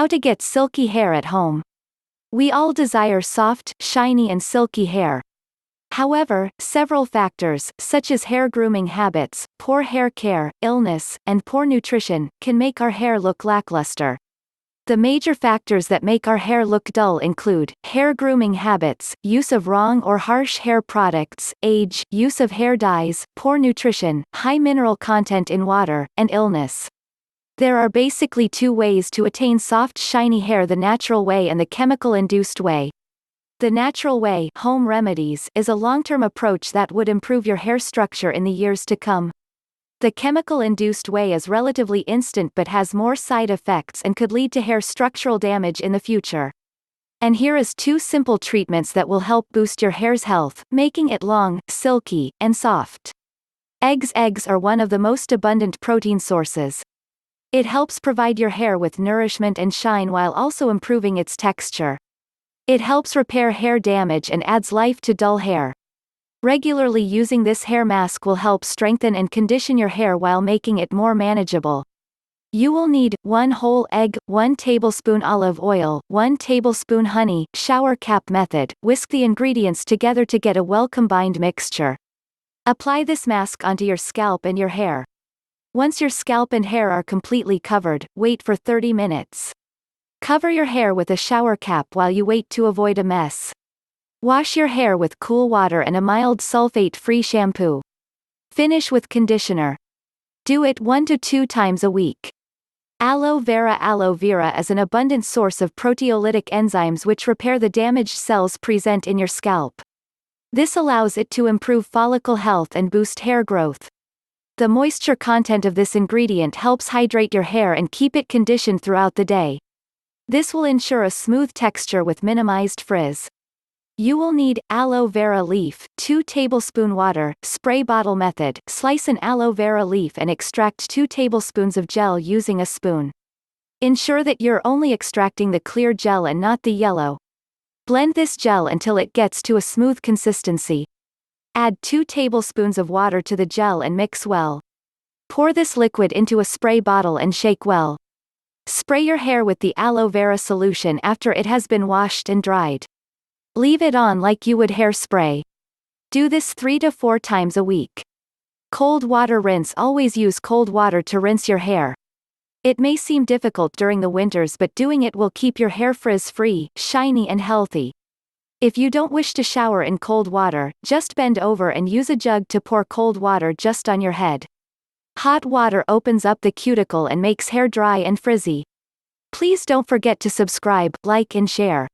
How to get silky hair at home. We all desire soft, shiny and silky hair. However, several factors, such as hair grooming habits, poor hair care, illness, and poor nutrition, can make our hair look lackluster. The major factors that make our hair look dull include hair grooming habits, use of wrong or harsh hair products, age, use of hair dyes, poor nutrition, high mineral content in water, and illness. There are basically two ways to attain soft, shiny hair: the natural way and the chemical-induced way. The natural way, home remedies, is a long-term approach that would improve your hair structure in the years to come. The chemical-induced way is relatively instant but has more side effects and could lead to hair structural damage in the future. And here is two simple treatments that will help boost your hair's health, making it long, silky, and soft. Eggs. Eggs are one of the most abundant protein sources. It helps provide your hair with nourishment and shine while also improving its texture. It helps repair hair damage and adds life to dull hair. Regularly using this hair mask will help strengthen and condition your hair while making it more manageable. You will need 1 whole egg, 1 tablespoon olive oil, 1 tablespoon honey, shower cap method. Whisk the ingredients together to get a well-combined mixture. Apply this mask onto your scalp and your hair. Once your scalp and hair are completely covered, wait for 30 minutes. Cover your hair with a shower cap while you wait to avoid a mess. Wash your hair with cool water and a mild sulfate-free shampoo. Finish with conditioner. Do it 1 to 2 times a week. Aloe vera. Aloe vera is an abundant source of proteolytic enzymes which repair the damaged cells present in your scalp. This allows it to improve follicle health and boost hair growth. The moisture content of this ingredient helps hydrate your hair and keep it conditioned throughout the day. This will ensure a smooth texture with minimized frizz. You will need aloe vera leaf, 2 tablespoon water, spray bottle method. Slice an aloe vera leaf and extract 2 tablespoons of gel using a spoon. Ensure that you're only extracting the clear gel and not the yellow. Blend this gel until it gets to a smooth consistency. Add 2 tablespoons of water to the gel and mix well. Pour this liquid into a spray bottle and shake well. Spray your hair with the aloe vera solution after it has been washed and dried. Leave it on like you would hairspray. Do this 3 to 4 times a week. Cold water rinse. Always use cold water to rinse your hair. It may seem difficult during the winters, but doing it will keep your hair frizz-free, shiny and healthy. If you don't wish to shower in cold water, just bend over and use a jug to pour cold water just on your head. Hot water opens up the cuticle and makes hair dry and frizzy. Please don't forget to subscribe, like and share.